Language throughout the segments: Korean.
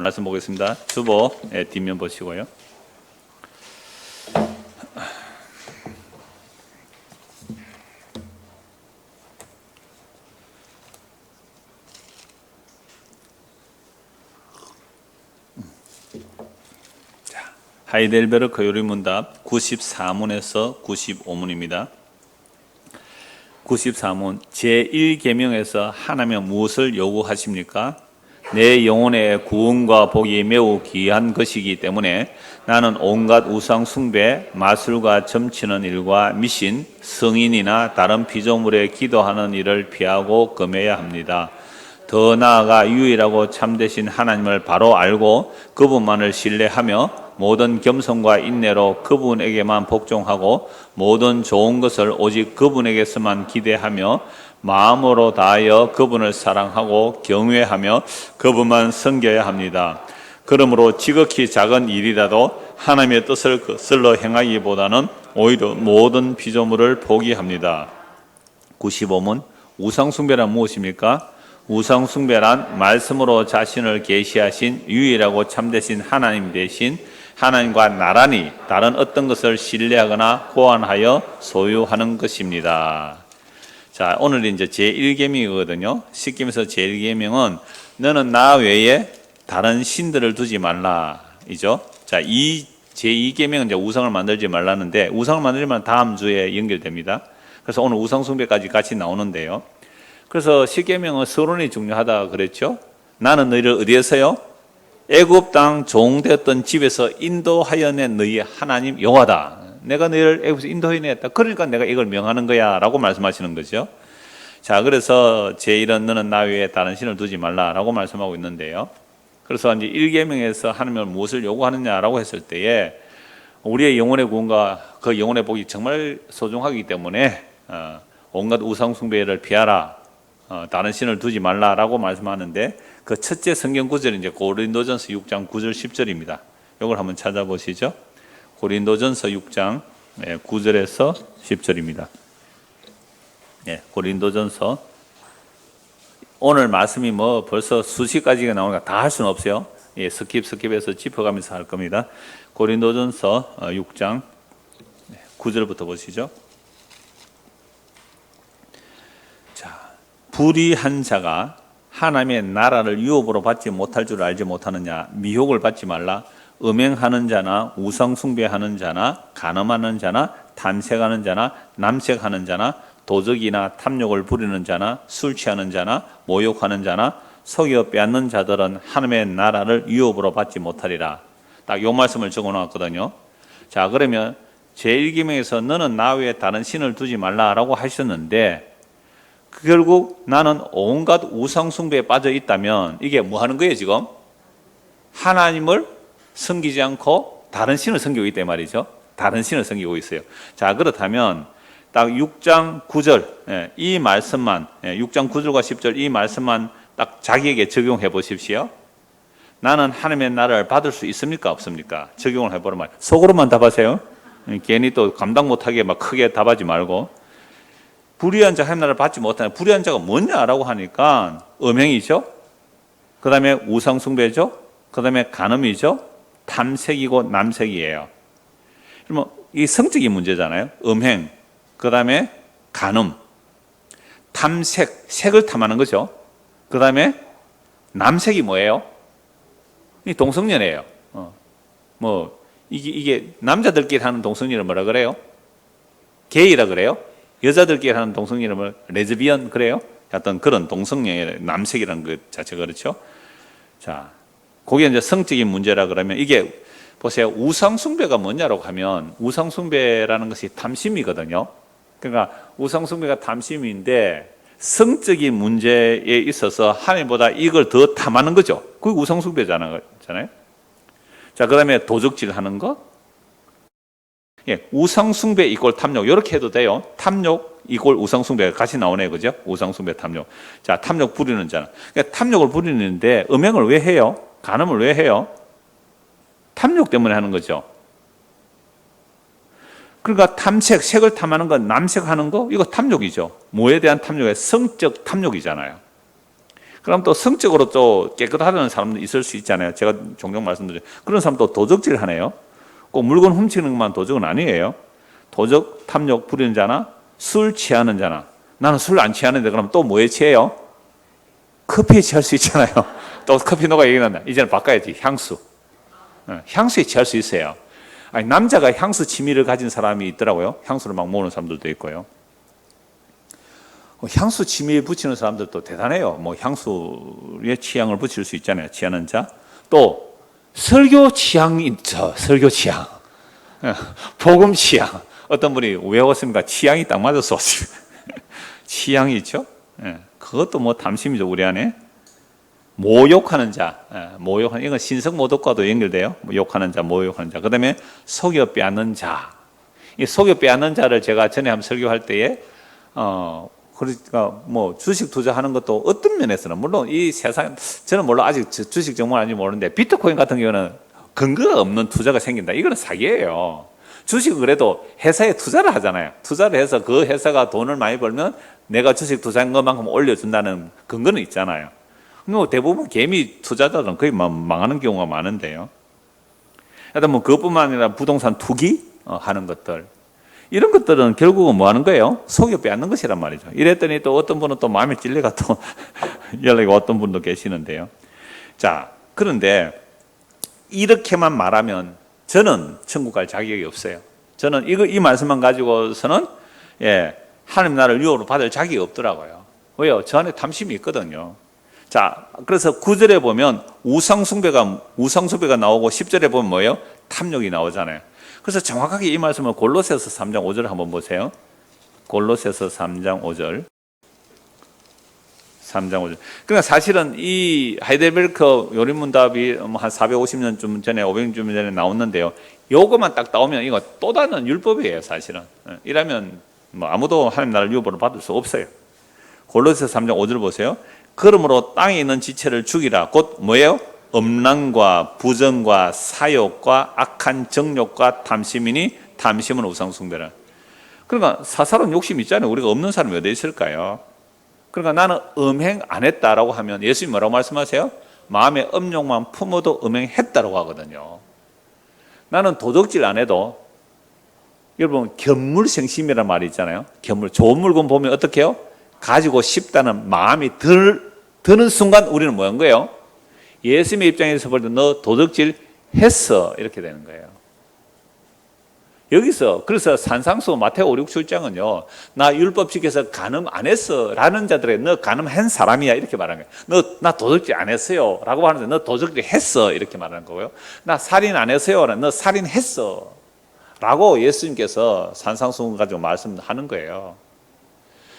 말씀 보겠습니다. 주보 뒷면 보시고요. 하이델베르크 요리문답 94문에서 95문입니다. 94문 제1계명에서 하나님은 무엇을 요구하십니까? 내 영혼의 구원과 복이 매우 귀한 것이기 때문에 나는 온갖 우상 숭배, 마술과 점치는 일과 미신, 성인이나 다른 피조물에 기도하는 일을 피하고 금해야 합니다. 더 나아가 유일하고 참되신 하나님을 바로 알고 그분만을 신뢰하며 모든 겸손과 인내로 그분에게만 복종하고 모든 좋은 것을 오직 그분에게서만 기대하며 마음으로 다하여 그분을 사랑하고 경외하며 그분만 섬겨야 합니다. 그러므로 지극히 작은 일이라도 하나님의 뜻을 거슬러 행하기보다는 오히려 모든 피조물을 포기합니다. 95문 우상숭배란 무엇입니까? 우상숭배란 말씀으로 자신을 계시하신 유일하고 참되신 하나님 대신 하나님과 나란히 다른 어떤 것을 신뢰하거나 호환하여 소유하는 것입니다. 자, 오늘 이제 제1계명이거든요. 십계명에서 제1계명은 너는 나 외에 다른 신들을 두지 말라. 이죠. 자, 이 제2계명은 이제 우상을 만들지 말라는데 우상을 만들면 다음 주에 연결됩니다. 그래서 오늘 우상숭배까지 같이 나오는데요. 그래서 십계명은 서론이 중요하다 그랬죠. 나는 너희를 어디에서요? 애굽 땅 종되었던 집에서 인도하여 낸 너희 하나님 여호와다. 내가 너희를 애굽에서 인도하여 냈다. 그러니까 내가 이걸 명하는 거야 라고 말씀하시는 거죠. 자, 그래서 제1은 너는 나 외에 다른 신을 두지 말라라고 말씀하고 있는데요. 그래서 이제 1계명에서 하나님은 무엇을 요구하느냐라고 했을 때에 우리의 영혼의 구원과 그 영혼의 복이 정말 소중하기 때문에 온갖 우상 숭배를 피하라. 다른 신을 두지 말라라고 말씀하는데 그 첫째 성경 구절이 이제 고린도전서 6장 9절 10절입니다. 이걸 한번 찾아보시죠. 고린도전서 6장 9절에서 10절입니다. 고린도전서 오늘 말씀이 뭐 벌써 수십 가지가 나오니까 다 할 수는 없어요. 스킵해서 짚어가면서 할 겁니다. 고린도전서 6장 9절부터 보시죠. 자, 불의한 자가 하나님의 나라를 유업으로 받지 못할 줄 알지 못하느냐. 미혹을 받지 말라. 음행하는 자나 우상 숭배하는 자나 간음하는 자나 탐색하는 자나 남색하는 자나 도적이나 탐욕을 부리는 자나 술 취하는 자나 모욕하는 자나 속여 빼앗는 자들은 하나님의 나라를 유업으로 받지 못하리라. 딱 요 말씀을 적어놨거든요. 자, 그러면 제1계명에서 너는 나 외에 다른 신을 두지 말라라고 하셨는데 결국 나는 온갖 우상 숭배에 빠져 있다면 이게 뭐 하는 거예요 지금? 하나님을 섬기지 않고 다른 신을 섬기고 있단 말이죠. 다른 신을 섬기고 있어요. 자, 그렇다면 딱 6장 9절 이 말씀만 6장 9절과 10절 이 말씀만 딱 자기에게 적용해 보십시오. 나는 하나님의 나라를 받을 수 있습니까? 없습니까? 적용을 해보란 말이에요. 속으로만 답하세요. 괜히 또 감당 못하게 막 크게 답하지 말고. 불의한 자 하나님 나라를 받지 못하는 불의한 자가 뭐냐라고 하니까 음행이죠. 그 다음에 우상숭배죠. 그 다음에 간음이죠. 탐색이고 남색이에요. 그러면 이 성적인 문제잖아요. 음행, 그 다음에 간음, 탐색, 색을 탐하는 거죠. 그 다음에 남색이 뭐예요? 이 동성연애예요. 이게 남자들끼리 하는 동성연애를 뭐라 그래요? 게이라 그래요? 여자들끼리 하는 동성연애를 레즈비언 그래요? 어떤 그런 동성연애, 남색이라는 것 자체 그렇죠? 자, 그게 이제 성적인 문제라 그러면 이게 보세요. 우상숭배가 뭐냐라고 하면 우상숭배라는 것이 탐심이거든요. 그러니까 우상숭배가 탐심인데 성적인 문제에 있어서 하나님보다 이걸 더 탐하는 거죠. 그게 우상숭배잖아요. 자, 그 다음에 도적질 하는 것. 우상숭배 이꼴 탐욕. 이렇게 해도 돼요. 탐욕 이꼴 우상숭배가 같이 나오네요. 그죠? 우상숭배 탐욕. 자, 탐욕 부리는 자는. 그러니까 탐욕을 부리는데 음행을 왜 해요? 간음을 왜 해요? 탐욕 때문에 하는 거죠. 그러니까 탐색, 색을 탐하는 건 남색하는 거 이거 탐욕이죠. 뭐에 대한 탐욕이에요? 성적 탐욕이잖아요. 그럼 또 성적으로 또 깨끗하다는 사람도 있을 수 있잖아요. 제가 종종 말씀드려요. 그런 사람도 도적질 하네요. 꼭 물건 훔치는 것만 도적은 아니에요. 도적, 탐욕 부리는 자나 술 취하는 자나. 나는 술 안 취하는데 그럼 또 뭐에 취해요? 커피에 취할 수 있잖아요. 또 커피 누가 얘기한다. 이제는 바꿔야지. 향수. 향수에 취할 수 있어요. 아니, 남자가 향수 취미를 가진 사람이 있더라고요. 향수를 막 모으는 사람들도 있고요. 향수 취미에 붙이는 사람들도 대단해요. 뭐 향수에 취향을 붙일 수 있잖아요. 취하는 자. 또 설교 취향이 있죠. 설교 취향. 복음 취향. 어떤 분이 왜 왔습니까? 취향이 딱 맞아서 왔습니다. 취향이 있죠. 그것도 뭐 탐심이죠. 우리 안에. 모욕하는 자. 모욕하는, 이건 신성모독과도 연결돼요. 욕하는 자, 모욕하는 자. 그 다음에 속여 빼앗는 자. 이 속여 빼앗는 자를 제가 전에 한번 설교할 때에 그러니까 뭐 주식 투자하는 것도 어떤 면에서는 물론 이 세상 저는 물론 아직 주식 정말 아닌지 모르는데 비트코인 같은 경우는 근거가 없는 투자가 생긴다. 이거는 사기예요. 주식은 그래도 회사에 투자를 하잖아요. 투자를 해서 그 회사가 돈을 많이 벌면 내가 주식 투자한 것만큼 올려준다는 근거는 있잖아요. 뭐 대부분 개미 투자자들은 거의 망하는 경우가 많은데요. 하여튼 뭐 그것뿐만 아니라 부동산 투기 하는 것들. 이런 것들은 결국은 뭐 하는 거예요? 속여 빼앗는 것이란 말이죠. 이랬더니 또 어떤 분은 또 마음에 찔려가 또 연락이 어떤 분도 계시는데요. 자, 그런데 이렇게만 말하면 저는 천국 갈 자격이 없어요. 저는 이 말씀만 가지고서는 하나님 나라를 유업으로 받을 자격이 없더라고요. 왜요? 저 안에 탐심이 있거든요. 자, 그래서 9절에 보면 우상숭배가 나오고 10절에 보면 뭐예요? 탐욕이 나오잖아요. 그래서 정확하게 이 말씀을 골로새서 3장 5절 한번 보세요. 골로새서 3장 5절. 3장 5절. 그러니까 사실은 이 하이델베르크 요리문답이 한 450년 전에 500년 전에 나왔는데요. 요것만 딱 나오면 이거 또 다른 율법이에요, 사실은. 이러면 뭐 아무도 하나님 나라를 유업으로 받을 수 없어요. 골로새서 3장 5절 보세요. 그러므로 땅에 있는 지체를 죽이라. 곧 뭐예요? 음란과 부정과 사욕과 악한 정욕과 탐심이니 탐심은 우상숭배라. 그러니까 사사로운 욕심이 있잖아요. 우리가 없는 사람이 어디 있을까요? 그러니까 나는 음행 안 했다라고 하면 예수님 뭐라고 말씀하세요? 마음의 음욕만 품어도 음행했다라고 하거든요. 나는 도둑질 안 해도 여러분 견물생심이라는 말이 있잖아요. 견물, 좋은 물건 보면 어떻게 해요? 가지고 싶다는 마음이 드는 순간 우리는 뭐 한 거예요? 예수님의 입장에서 볼 때 너 도둑질 했어 이렇게 되는 거예요. 여기서 그래서 산상수 마태오 5, 6, 7장은요 나 율법 지켜서 간음 안 했어 라는 자들에게 너 간음한 사람이야 이렇게 말하는 거예요. 나 도둑질 안 했어요 라고 하는데 너 도둑질 했어 이렇게 말하는 거고요. 나 살인 안 했어요 너 살인했어 라고 예수님께서 산상수 가지고 말씀하는 거예요.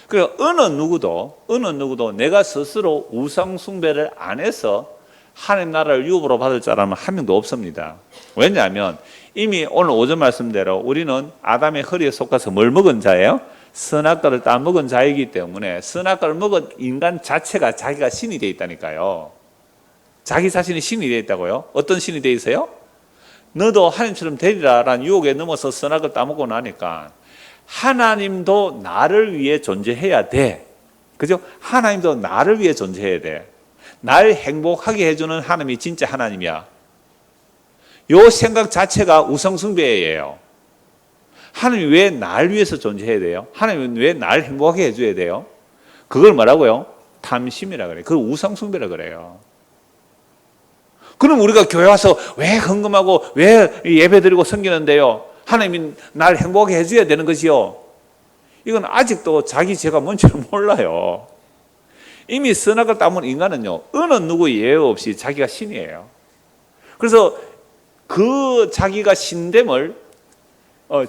그러니까 어느 누구도 내가 스스로 우상숭배를 안 해서 하나님 나라를 유업으로 받을 자라면 한 명도 없습니다. 왜냐하면 이미 오늘 오전 말씀대로 우리는 아담의 허리에 속아서 뭘 먹은 자예요? 선악과를 따먹은 자이기 때문에 선악과를 먹은 인간 자체가 자기가 신이 되어 있다니까요. 자기 자신이 신이 되어 있다고요? 어떤 신이 되어 있어요? 너도 하나님처럼 되리라 라는 유혹에 넘어서 선악을 따먹고 나니까 하나님도 나를 위해 존재해야 돼. 그죠? 하나님도 나를 위해 존재해야 돼. 날 행복하게 해주는 하나님이 진짜 하나님이야. 요 생각 자체가 우상숭배예요. 하나님이 왜 날 위해서 존재해야 돼요? 하나님은 왜 날 행복하게 해줘야 돼요? 그걸 뭐라고요? 탐심이라 그래요. 그걸 우상숭배라 그래요. 그럼 우리가 교회 와서 왜 헌금하고 왜 예배드리고 섬기는데요? 하나님이 날 행복하게 해줘야 되는 것이요. 이건 아직도 자기 죄가 뭔지를 몰라요. 이미 선악을 따먹은 인간은요 어느 누구 예외 없이 자기가 신이에요. 그래서 그 자기가 신됨을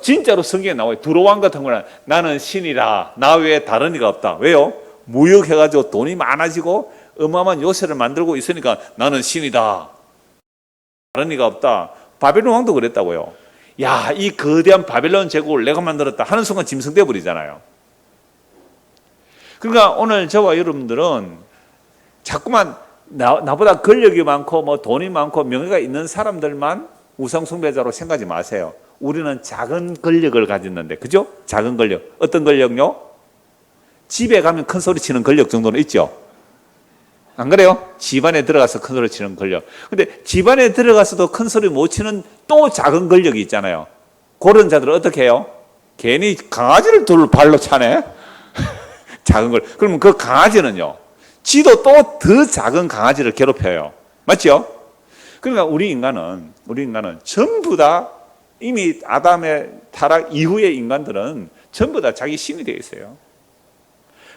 진짜로 성경에 나와요. 두로왕 같은 거는 나는 신이라 나 외에 다른 이가 없다. 왜요? 무역해가지고 돈이 많아지고 어마어마한 요새를 만들고 있으니까 나는 신이다. 다른 이가 없다. 바벨론 왕도 그랬다고요. 야, 이 거대한 바벨론 제국을 내가 만들었다 하는 순간 짐승돼 버리잖아요. 그러니까 오늘 저와 여러분들은 자꾸만 나보다 권력이 많고 뭐 돈이 많고 명예가 있는 사람들만 우상숭배자로 생각하지 마세요. 우리는 작은 권력을 가졌는데, 그죠? 작은 권력. 어떤 권력요? 집에 가면 큰 소리 치는 권력 정도는 있죠. 안 그래요? 집안에 들어가서 큰 소리 치는 권력. 근데 집안에 들어가서도 큰 소리 못 치는 또 작은 권력이 있잖아요. 그런 자들은 어떻게 해요? 괜히 강아지를 둘 발로 차네? 작은 걸. 그러면 그 강아지는요, 지도 또 더 작은 강아지를 괴롭혀요. 맞죠? 그러니까 우리 인간은 전부 다 이미 아담의 타락 이후의 인간들은 전부 다 자기 신이 되어 있어요.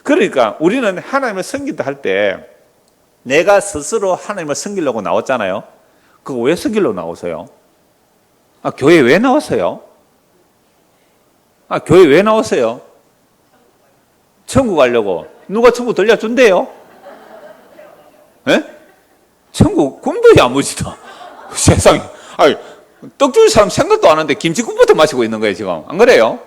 그러니까 우리는 하나님을 섬긴다 할 때 내가 스스로 하나님을 섬기려고 나왔잖아요. 그거 왜 섬기려고 나오세요? 교회 왜 나왔어요? 교회 왜 나왔어요? 천국 가려고. 누가 천국 들려준대요? 예? 천국 꿈도 야무지다. 세상에. 아니, 떡 줄 사람 생각도 안 하는데 김치국부터 마시고 있는 거예요, 지금. 안 그래요?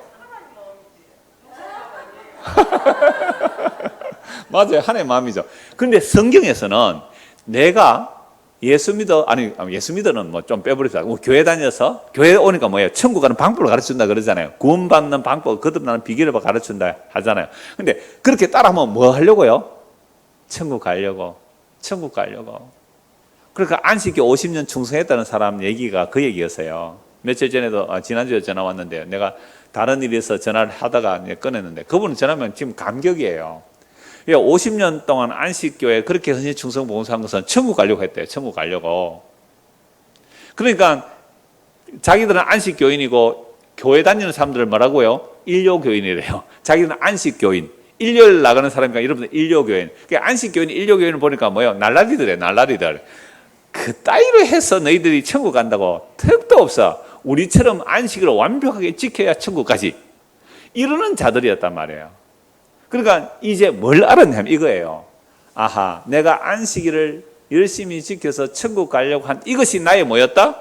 맞아요. 하나의 마음이죠. 그런데 성경에서는 내가 예수 믿어는 뭐 좀 빼버리자. 교회 다녀서, 교회 오니까 뭐예요? 천국 가는 방법을 가르쳐 준다 그러잖아요. 구원받는 방법, 거듭나는 비결을 가르쳐 준다 하잖아요. 근데 그렇게 따라하면 뭐 하려고요? 천국 가려고. 그러니까 안식교 50년 충성했다는 사람 얘기가 그 얘기였어요. 며칠 전에도, 지난주에 전화 왔는데, 내가 다른 일에서 전화를 하다가 꺼냈는데, 그분은 전화하면 지금 감격이에요. 50년 동안 안식교에 그렇게 헌신 충성 봉사한 것은 천국 가려고 했대요. 천국 가려고. 그러니까 자기들은 안식교인이고 교회 다니는 사람들을 뭐라고요? 일요교인이래요. 자기들은 안식교인. 일요일 나가는 사람이니까 여러분들 일요교인. 그러니까 안식교인, 일요교인을 보니까 뭐예요? 날라리들이에요. 날라리들. 그 따위로 해서 너희들이 천국 간다고 택도 없어. 우리처럼 안식을 완벽하게 지켜야 천국 가지. 이러는 자들이었단 말이에요. 그러니까 이제 뭘 알았냐면 이거예요. 아하, 내가 안식일을 열심히 지켜서 천국 가려고 한 이것이 나의 뭐였다?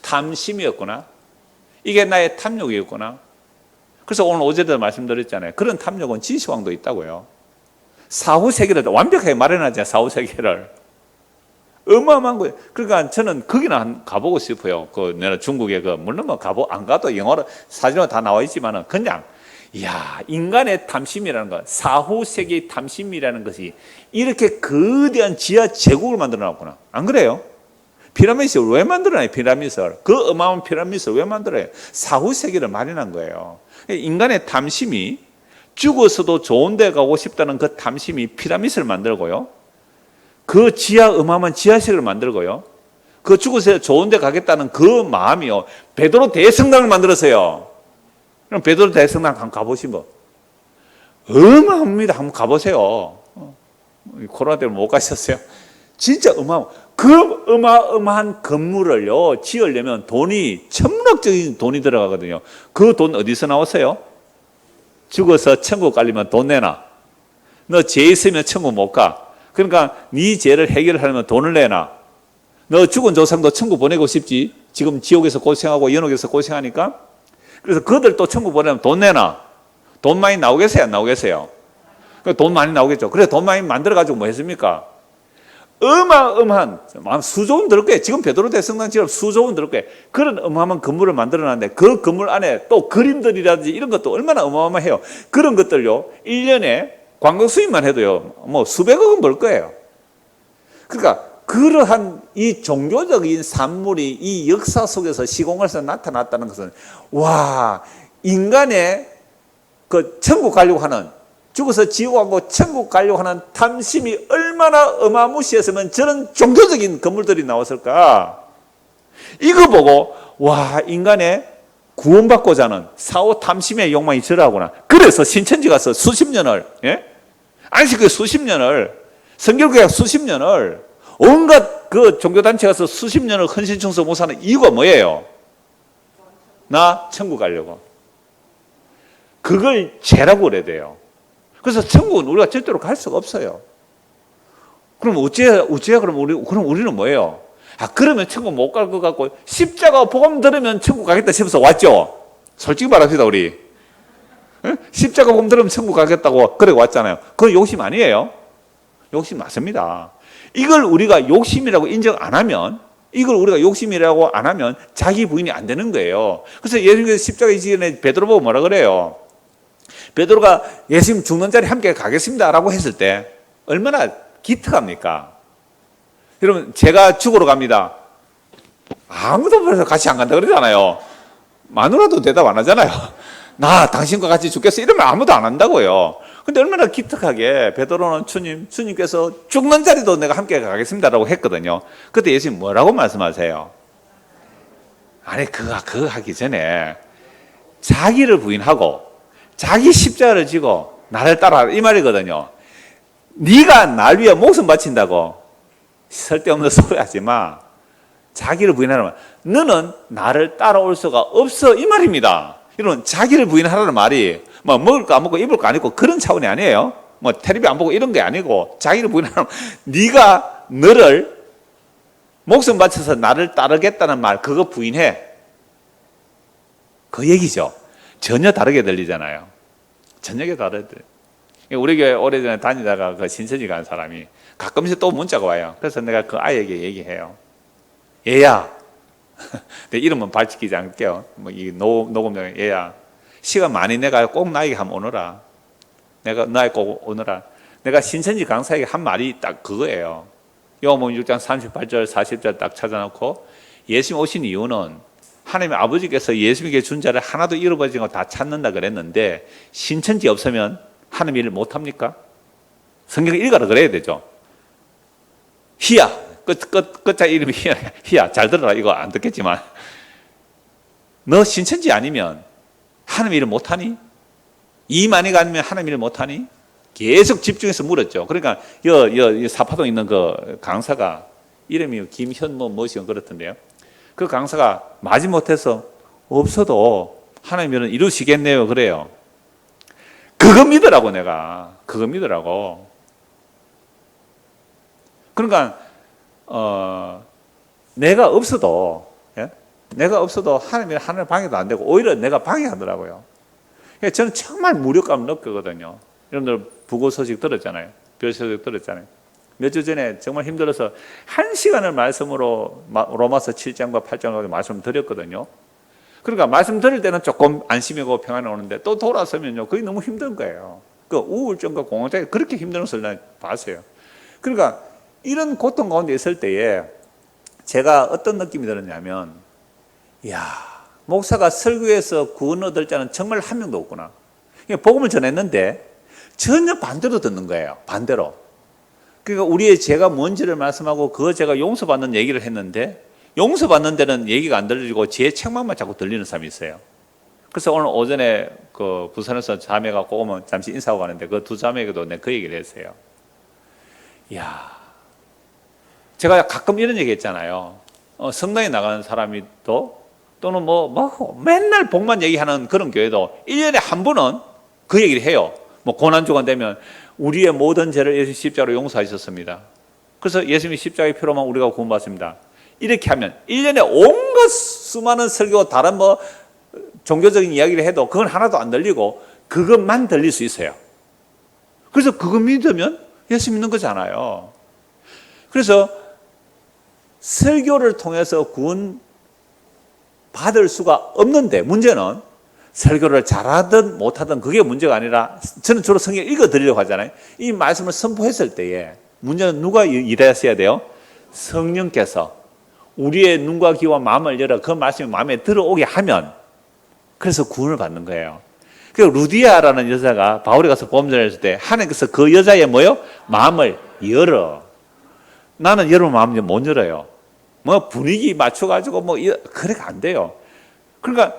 탐심이었구나. 이게 나의 탐욕이었구나. 그래서 오늘 어제도 말씀드렸잖아요. 그런 탐욕은 진시황도 있다고요. 사후세계를 완벽하게 마련하잖아요. 사후세계를. 어마어마한 거예요. 그러니까 저는 거기는 가보고 싶어요. 내가 중국에 물론 안 가도 영어로 사진으로 다 나와 있지만은 그냥 이야, 인간의 탐심이라는 것, 사후세계의 탐심이라는 것이 이렇게 거대한 지하 제국을 만들어 놨구나. 안 그래요? 피라미드를 왜 만들어놔요? 피라미드를. 그 어마어마한 피라미드를 왜 만들어요? 사후세계를 마련한 거예요. 인간의 탐심이 죽어서도 좋은 데 가고 싶다는 그 탐심이 피라미드를 만들고요. 그 어마어마한 지하세계를 만들고요. 그 죽어서 좋은 데 가겠다는 그 마음이요. 베드로 대성당을 만들었어요. 그럼 베드로 대성당 한번 가보시면 어마어마합니다. 한번 가보세요. 코로나 때문에 못 가셨어요? 진짜 그 어마어마한 건물을요 지으려면 돈이 천문학적인 돈이 들어가거든요. 그 돈 어디서 나왔어요? 죽어서 천국 가려면 돈 내놔. 너 죄 있으면 천국 못 가. 그러니까 네 죄를 해결하려면 돈을 내놔. 너 죽은 조상도 천국 보내고 싶지? 지금 지옥에서 고생하고 연옥에서 고생하니까. 그래서 그들 또 천국 보내면 돈 내놔. 돈 많이 나오겠어요? 안 나오겠어요? 돈 많이 나오겠죠. 그래서 돈 많이 만들어가지고 뭐 했습니까? 어마어마한 수조원 들을 거예요. 지금 베드로 대성당처럼 수조원 들을 거예요. 그런 어마어마한 건물을 만들어놨는데 그 건물 안에 또 그림들이라든지 이런 것도 얼마나 어마어마해요. 그런 것들요 1년에 관광 수입만 해도요 뭐 수백억 원 벌 거예요. 그러니까 그러한 이 종교적인 산물이 이 역사 속에서 시공에서 나타났다는 것은 와, 인간의 그 천국 가려고 하는, 죽어서 지옥 가고 천국 가려고 하는 탐심이 얼마나 어마무시했으면 저런 종교적인 건물들이 나왔을까. 이거 보고 와, 인간의 구원받고자 하는 사후 탐심의 욕망이 저러하구나. 그래서 신천지 가서 수십 년을, 안식교 수십 년을, 성결교회 수십 년을, 온갖 그 종교단체 가서 수십 년을 헌신충성 못사는 이유가 뭐예요? 나 천국 가려고. 그걸 죄라고 그래야 돼요. 그래서 천국은 우리가 절대로 갈 수가 없어요. 그럼 그럼 우리는 뭐예요? 그러면 천국 못 갈 것 같고 십자가 복음 들으면 천국 가겠다 싶어서 왔죠. 솔직히 말합시다 우리. 십자가 복음 들으면 천국 가겠다고 그래 왔잖아요. 그건 욕심 아니에요? 욕심 맞습니다. 이걸 우리가 욕심이라고 인정 안 하면, 이걸 우리가 욕심이라고 안 하면 자기 부인이 안 되는 거예요. 그래서 예수님께서 십자가 지전에 베드로 보고 뭐라 그래요? 베드로가 예수님 죽는 자리 함께 가겠습니다 라고 했을 때 얼마나 기특합니까? 여러분, 제가 죽으러 갑니다. 아무도 벌써 같이 안 간다 그러잖아요. 마누라도 대답 안 하잖아요. 나 당신과 같이 죽겠어. 이러면 아무도 안 한다고요. 근데 얼마나 기특하게 베드로는 주님께서 죽는 자리도 내가 함께 가겠습니다라고 했거든요. 그때 예수님 뭐라고 말씀하세요? 아니, 그거 하기 전에 자기를 부인하고 자기 십자가를 지고 나를 따라라 이 말이거든요. 네가 날 위해 목숨 바친다고 쓸데없는 소리 하지 마. 자기를 부인하라면 너는 나를 따라올 수가 없어 이 말입니다. 이런 자기를 부인하라는 말이 뭐 먹을 거 안 먹고 입을 거 안 입고 그런 차원이 아니에요. 뭐 텔레비 안 보고 이런 게 아니고 자기를 부인하라면 네가 너를 목숨 바쳐서 나를 따르겠다는 말 그거 부인해. 그 얘기죠. 전혀 다르게 들리잖아요. 전혀 다르대. 우리 교회 오래전에 다니다가 그 신천지 간 사람이 가끔씩 또 문자가 와요. 그래서 내가 그 아이에게 얘기해요. 얘야, 내 이름은 밝히지 않을게요. 뭐 이 녹음용 얘야, 시간 많이 내가 꼭 나에게 한번 오너라. 내가 나에게 꼭 오너라. 내가 신천지 강사에게 한 말이 딱 그거예요. 요한복음 6장 38절 40절 딱 찾아놓고 예수님 오신 이유는 하나님 아버지께서 예수님에게 준 자를 하나도 잃어버리지 않고 다 찾는다 그랬는데 신천지 없으면 하나님 일을 못합니까? 성경 읽어라 그래야 되죠. 희야, 끝자 이름이 희야. 잘 들어라. 이거 안 듣겠지만 너 신천지 아니면 하나님 일을 못하니? 이만희가 아니면 하나님 일을 못하니? 계속 집중해서 물었죠. 그러니까 사파동 있는 그 강사가 이름이 김현모 뭐시건 그렇던데요. 그 강사가 마지못해서 없어도 하나님 일은 이루시겠네요 그래요. 그거 믿으라고 내가. 그거 믿으라고. 그러니까 내가 없어도 하나님이 하늘 방해도 안 되고 오히려 내가 방해하더라고요. 그러니까 저는 정말 무력감을 느끼거든요. 여러분들 부고 소식 들었잖아요. 별 소식 들었잖아요. 몇 주 전에 정말 힘들어서 1시간을 말씀으로 로마서 7장과 8장을 말씀을 드렸거든요. 그러니까 말씀 드릴 때는 조금 안심이고 평안이 오는데 또 돌아서면요 그게 너무 힘든 거예요. 그 우울증과 공황장애 그렇게 힘든 것을 난 봤어요. 그러니까 이런 고통 가운데 있을 때에 제가 어떤 느낌이 들었냐면, 이야, 목사가 설교에서 구원 얻을 자는 정말 한 명도 없구나. 복음을 전했는데 전혀 반대로 듣는 거예요. 반대로. 그러니까 제가 뭔지를 말씀하고 그거 제가 용서받는 얘기를 했는데 용서받는 데는 얘기가 안 들리고 제 책망만 자꾸 들리는 사람이 있어요. 그래서 오늘 오전에 그 부산에서 자매가 꼭 오면 잠시 인사하고 가는데 그 두 자매에게도 내가 그 얘기를 했어요. 이야, 제가 가끔 이런 얘기 했잖아요. 성당에 나가는 사람이 또는 맨날 복만 얘기하는 그런 교회도 1년에 한 번은 그 얘기를 해요. 뭐 고난주간 되면 우리의 모든 죄를 예수 십자가로 용서하셨습니다. 그래서 예수님이 십자가의 피로만 우리가 구원받습니다. 이렇게 하면 1년에 온갖 수많은 설교 다른 종교적인 이야기를 해도 그건 하나도 안 들리고 그것만 들릴 수 있어요. 그래서 그거 믿으면 예수 믿는 거잖아요. 그래서 설교를 통해서 구원 받을 수가 없는데 문제는 설교를 잘하든 못하든 그게 문제가 아니라 저는 주로 성경 읽어드리려고 하잖아요. 이 말씀을 선포했을 때에 문제는 누가 일하셔야 돼요? 성령께서 우리의 눈과 귀와 마음을 열어 그 말씀이 마음에 들어오게 하면 그래서 구원을 받는 거예요. 그리고 루디아라는 여자가 바울이 가서 복음 전했을 때 하나님께서 그 여자의 마음을 열어. 나는 여러분 마음을 못 열어요. 분위기 맞춰가지고 그래가 안 돼요. 그러니까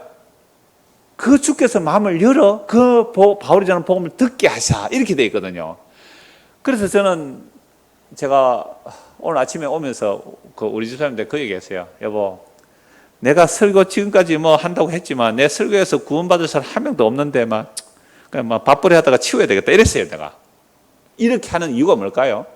그 주께서 마음을 열어 그 바울이 전한 복음을 듣게 하사 이렇게 돼 있거든요. 그래서 제가 오늘 아침에 오면서 그 우리 집사님한테 그 얘기했어요. 여보, 내가 설교 지금까지 한다고 했지만 내 설교에서 구원받을 사람 한 명도 없는데 그냥 밥벌이 하다가 치워야 되겠다 이랬어요. 내가 이렇게 하는 이유가 뭘까요?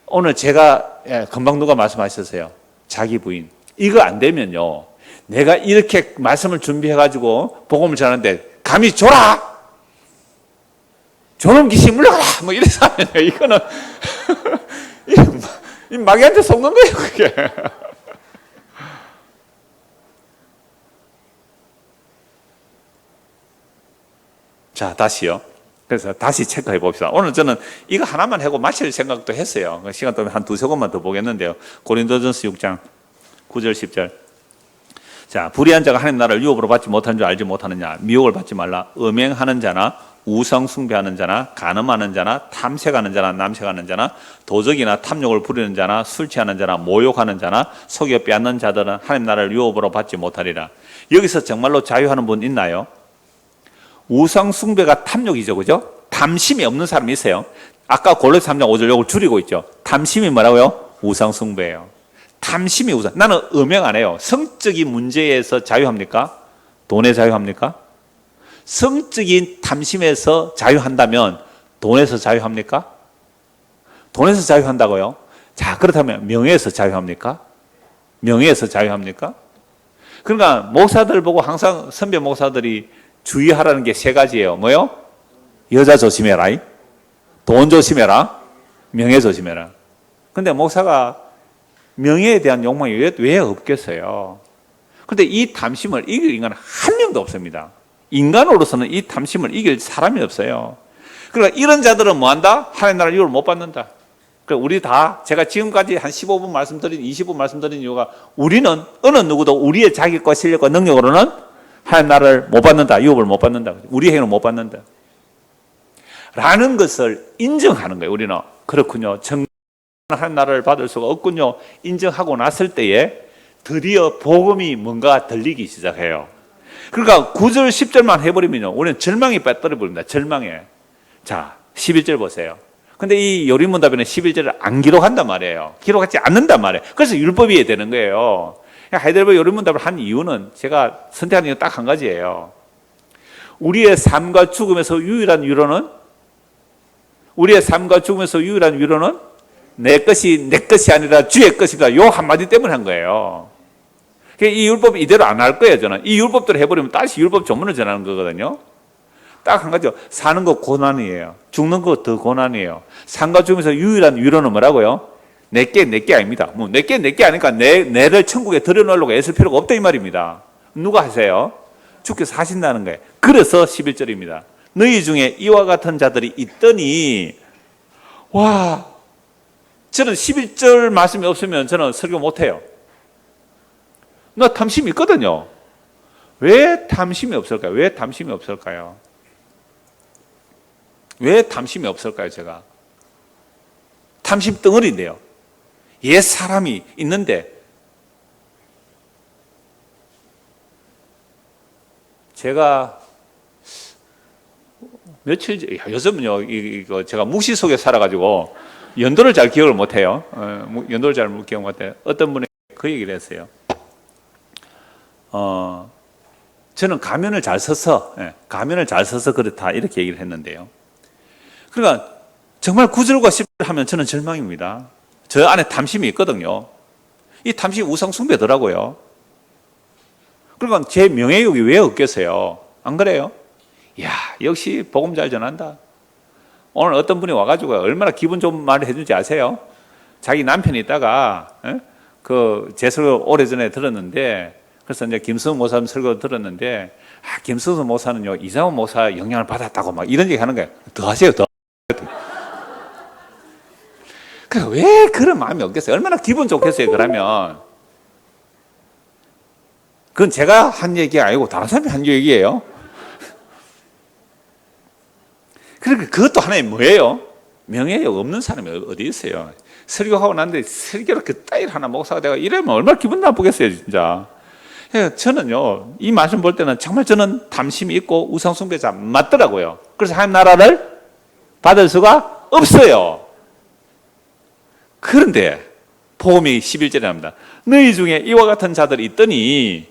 오늘 제가 금방 누가 말씀하셨어요. 자기 부인. 이거 안 되면요. 내가 이렇게 말씀을 준비해가지고 복음을 전하는데 감히 줘라! 저놈 귀신 물러가라! 이래서 하면요. 이거는 이 마귀한테 속는 거예요. 그게. 자, 다시요. 그래서 다시 체크해 봅시다. 오늘 저는 이거 하나만 하고 마칠 생각도 했어요. 시간 때문에 한 두세 권만 더 보겠는데요. 고린도전서 6장 9절 10절. 자, 불의한 자가 하나님 나라를 유업으로 받지 못하는 줄 알지 못하느냐. 미혹을 받지 말라. 음행하는 자나 우상 숭배하는 자나 간음하는 자나 탐색하는 자나 남색하는 자나 도적이나 탐욕을 부리는 자나 술 취하는 자나 모욕하는 자나 속여 빼앗는 자들은 하나님 나라를 유업으로 받지 못하리라. 여기서 정말로 자유하는 분 있나요? 우상 숭배가 탐욕이죠, 그죠? 탐심이 없는 사람이 있어요. 아까 골로새 3장 5절 요걸 줄이고 있죠. 탐심이 뭐라고요? 우상 숭배예요. 탐심이 우상. 나는 음행 안 해요. 성적인 문제에서 자유합니까? 돈에 자유합니까? 성적인 탐심에서 자유한다면 돈에서 자유합니까? 돈에서 자유한다고요? 자, 그렇다면 명예에서 자유합니까? 명예에서 자유합니까? 그러니까 목사들 보고 항상 선배 목사들이 주의하라는 게 세 가지예요. 뭐요? 여자 조심해라. 돈 조심해라. 명예 조심해라. 근데 목사가 명예에 대한 욕망이 왜 없겠어요? 근데 이 탐심을 이길 인간은 한 명도 없습니다. 인간으로서는 이 탐심을 이길 사람이 없어요. 그러니까 이런 자들은 뭐한다? 하나님 나라 유업을 못 받는다. 그러니까 우리 다 제가 지금까지 한 15분 말씀드린 20분 말씀드린 이유가 우리는 어느 누구도 우리의 자격과 실력과 능력으로는 하나님 나라를 못 받는다. 유업을 못 받는다. 우리 행위는 못 받는다. 라는 것을 인정하는 거예요. 우리는 그렇군요. 정말 하나님 나라를 받을 수가 없군요. 인정하고 났을 때에 드디어 복음이 뭔가 들리기 시작해요. 그러니까 9절 10절만 해버리면요 우리는 절망이 빠뜨려 버립니다. 절망에. 자 11절 보세요. 근데 이 요리문답에는 11절을 안 기록한단 말이에요. 기록하지 않는단 말이에요. 그래서 율법이 되는 거예요. 하이델베르 요리문답을 한 이유는 제가 선택한 이유 딱 한 가지예요. 우리의 삶과 죽음에서 유일한 위로는 내 것이 아니라 주의 것이다. 요 한마디 때문에 한 거예요. 이 율법 이대로 안 할 거예요, 저는. 이 율법대로 해버리면 다시 율법 전문을 전하는 거거든요. 딱 한 가지요. 사는 거 고난이에요. 죽는 거 더 고난이에요. 삶과 죽음에서 유일한 위로는 뭐라고요? 내게 아닙니다. 뭐 내게 아니까 내를 천국에 들여놓으려고 애쓸 필요가 없다 이 말입니다. 누가 하세요? 주께서 하신다는 거예요. 그래서 11절입니다. 너희 중에 이와 같은 자들이 있더니 와 저는 11절 말씀이 없으면 저는 설교 못해요. 나 탐심이 있거든요. 왜 탐심이 없을까요? 왜 탐심이 없을까요, 제가? 탐심 덩어리인데요. 옛 사람이 있는데, 제가 며칠 전, 요즘은요, 이거 제가 묵시 속에 살아가지고, 연도를 잘 기억을 못해요. 연도를 잘 기억 못해요. 어떤 분이 그 얘기를 했어요. 저는 가면을 잘 써서 그렇다 이렇게 얘기를 했는데요. 그러니까 정말 9절과 10절 하면 저는 절망입니다. 저 안에 탐심이 있거든요. 이 탐심이 우상 숭배더라고요. 그러니까 제 명예욕이 왜 없겠어요? 안 그래요? 이야, 역시 복음 잘 전한다. 오늘 어떤 분이 와가지고 얼마나 기분 좋은 말을 해준지 아세요? 자기 남편이 있다가 제 설교 오래전에 들었는데 그래서 이제 김수훈 목사님 설교 들었는데 김수훈 목사는요 이상훈 목사 영향을 받았다고 막 이런 얘기 하는 거예요. 더 하세요, 더. 그러니까 왜 그런 마음이 없겠어요? 얼마나 기분 좋겠어요, 그러면. 그건 제가 한 얘기가 아니고 다른 사람이 한 얘기예요. 그러니까 그것도 하나의 뭐예요? 명예욕 없는 사람이 어디 있어요? 설교하고 났는데 설교를 그 따위를 하나 목사가 내가 이러면 얼마나 기분 나쁘겠어요, 진짜. 저는요, 이 말씀 볼 때는 정말 저는 탐심이 있고 우상숭배자 맞더라고요. 그래서 하나님 나라를 받을 수가 없어요. 그런데 복음이 11절에 합니다. 너희 중에 이와 같은 자들이 있더니